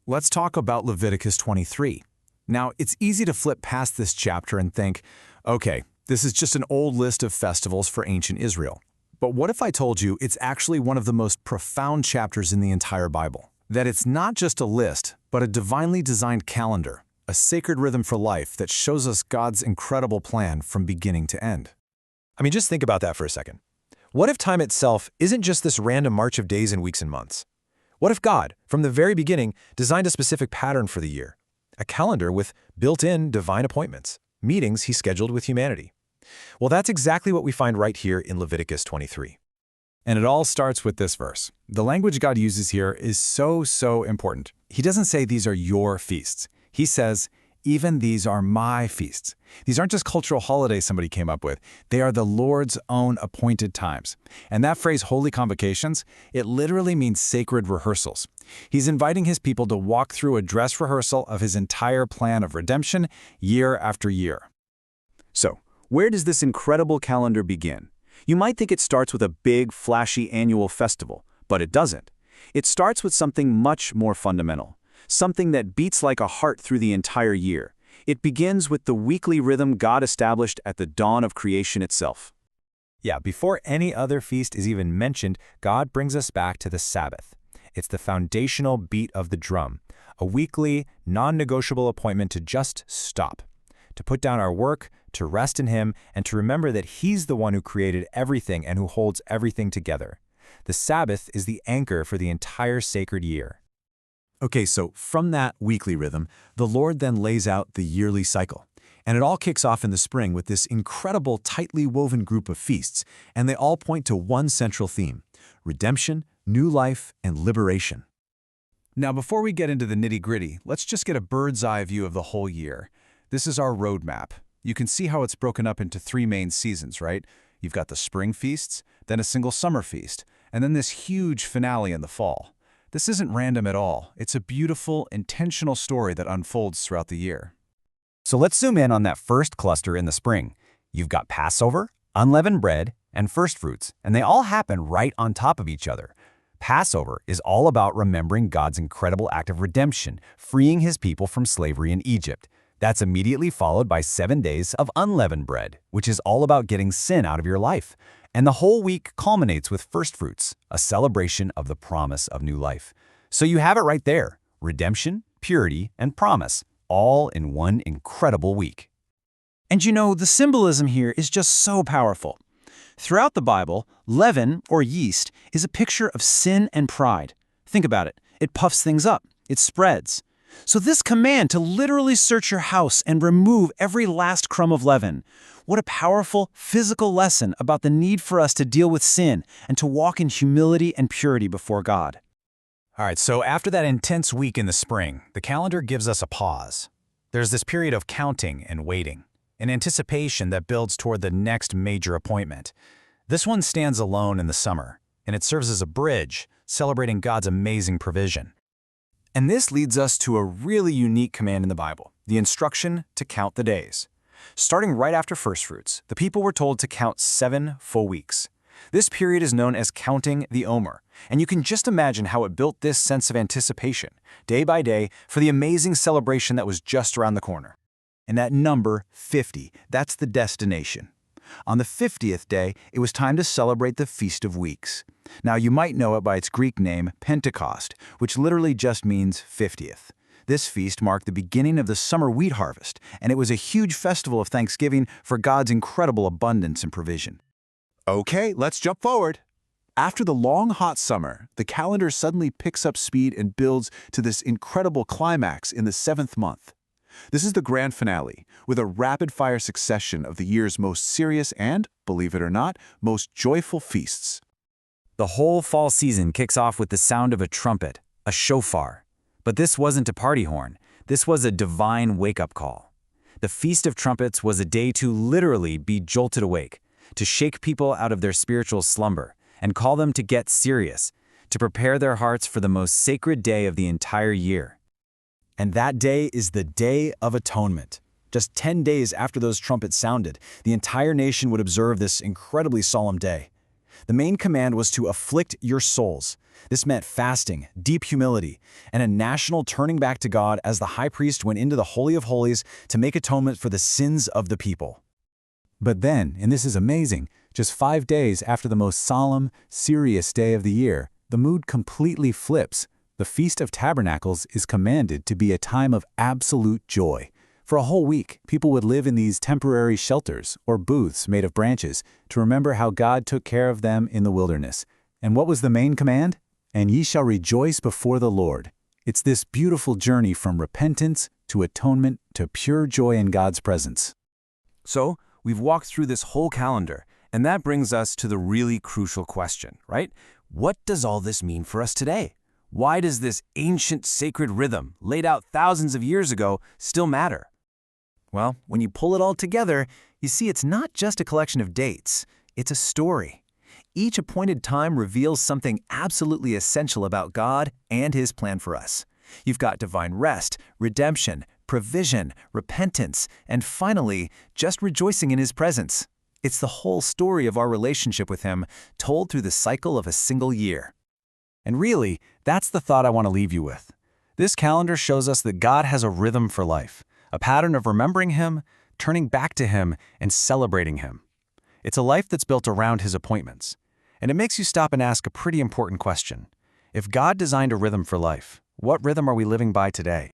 Let's talk about Leviticus 23. Now, it's easy to flip past this chapter and think, okay, this is just an old list of festivals for ancient Israel. But what if I told you it's actually one of the most profound chapters in the entire Bible? That it's not just a list, but a divinely designed calendar, a sacred rhythm for life that shows us God's incredible plan from beginning to end. I mean, just think about that for a second. What if time itself isn't just this random march of days and weeks and months? What if God, from the very beginning, designed a specific pattern for the year? A calendar with built-in divine appointments, meetings he scheduled with humanity. Well, that's exactly what we find right here in Leviticus 23. And it all starts with this verse. The language God uses here is so important. He doesn't say these are your feasts. He says, even these are my feasts. These aren't just cultural holidays somebody came up with. They are the Lord's own appointed times. And that phrase, holy convocations, it literally means sacred rehearsals. He's inviting his people to walk through a dress rehearsal of his entire plan of redemption year after year. So, where does this incredible calendar begin? You might think it starts with a big, flashy annual festival, but it doesn't. It starts with something much more fundamental, something that beats like a heart through the entire year. It begins with the weekly rhythm God established at the dawn of creation itself. Yeah, before any other feast is even mentioned, God brings us back to the Sabbath. It's the foundational beat of the drum, a weekly, non-negotiable appointment to just stop, to put down our work, to rest in Him, and to remember that He's the one who created everything and who holds everything together. The Sabbath is the anchor for the entire sacred year. Okay, so from that weekly rhythm, the Lord then lays out the yearly cycle. And it all kicks off in the spring with this incredible, tightly woven group of feasts, and they all point to one central theme: redemption, new life, and liberation. Now, before we get into the nitty-gritty, let's just get a bird's-eye view of the whole year. This is our roadmap. You can see how it's broken up into 3 main seasons, right? You've got the spring feasts, then a single summer feast, and then this huge finale in the fall. This isn't random at all. It's a beautiful, intentional story that unfolds throughout the year. So let's zoom in on that first cluster in the spring. You've got Passover, Unleavened Bread, and Firstfruits, and they all happen right on top of each other. Passover is all about remembering God's incredible act of redemption, freeing His people from slavery in Egypt. That's immediately followed by 7 days of unleavened bread, which is all about getting sin out of your life. And the whole week culminates with Firstfruits, a celebration of the promise of new life. So you have it right there: redemption, purity, and promise, all in one incredible week. And you know, the symbolism here is just so powerful. Throughout the Bible, leaven, or yeast, is a picture of sin and pride. Think about it. It puffs things up. It spreads. So this command to literally search your house and remove every last crumb of leaven, what a powerful physical lesson about the need for us to deal with sin and to walk in humility and purity before God. All right, so after that intense week in the spring, the calendar gives us a pause. There's this period of counting and waiting, an anticipation that builds toward the next major appointment. This one stands alone in the summer, and it serves as a bridge, celebrating God's amazing provision. And this leads us to a really unique command in the Bible, the instruction to count the days. Starting right after Firstfruits, the people were told to count 7 full weeks. This period is known as counting the Omer, and you can just imagine how it built this sense of anticipation, day by day, for the amazing celebration that was just around the corner. And that number, 50, that's the destination. On the 50th day, it was time to celebrate the Feast of Weeks. Now, you might know it by its Greek name, Pentecost, which literally just means 50th. This feast marked the beginning of the summer wheat harvest, and it was a huge festival of thanksgiving for God's incredible abundance and provision. Okay, let's jump forward. After the long, hot summer, the calendar suddenly picks up speed and builds to this incredible climax in the 7th month. This is the grand finale, with a rapid-fire succession of the year's most serious and, believe it or not, most joyful feasts. The whole fall season kicks off with the sound of a trumpet, a shofar. But this wasn't a party horn. This was a divine wake-up call. The Feast of Trumpets was a day to literally be jolted awake, to shake people out of their spiritual slumber and call them to get serious, to prepare their hearts for the most sacred day of the entire year. And that day is the Day of Atonement. Just 10 days after those trumpets sounded, the entire nation would observe this incredibly solemn day. The main command was to afflict your souls, This meant fasting, deep humility, and a national turning back to God as the high priest went into the Holy of Holies to make atonement for the sins of the people. But then, and this is amazing, just 5 days after the most solemn, serious day of the year, the mood completely flips. The Feast of Tabernacles is commanded to be a time of absolute joy. For a whole week, people would live in these temporary shelters, or booths made of branches, to remember how God took care of them in the wilderness. And what was the main command? And ye shall rejoice before the Lord. It's this beautiful journey from repentance to atonement to pure joy in God's presence. So, we've walked through this whole calendar, and that brings us to the really crucial question, right? What does all this mean for us today? Why does this ancient sacred rhythm, laid out thousands of years ago, still matter? Well, when you pull it all together, you see it's not just a collection of dates, it's a story. Each appointed time reveals something absolutely essential about God and His plan for us. You've got divine rest, redemption, provision, repentance, and finally, just rejoicing in His presence. It's the whole story of our relationship with Him, told through the cycle of a single year. And really, that's the thought I want to leave you with. This calendar shows us that God has a rhythm for life, a pattern of remembering Him, turning back to Him, and celebrating Him. It's a life that's built around His appointments. And it makes you stop and ask a pretty important question. If God designed a rhythm for life, what rhythm are we living by today?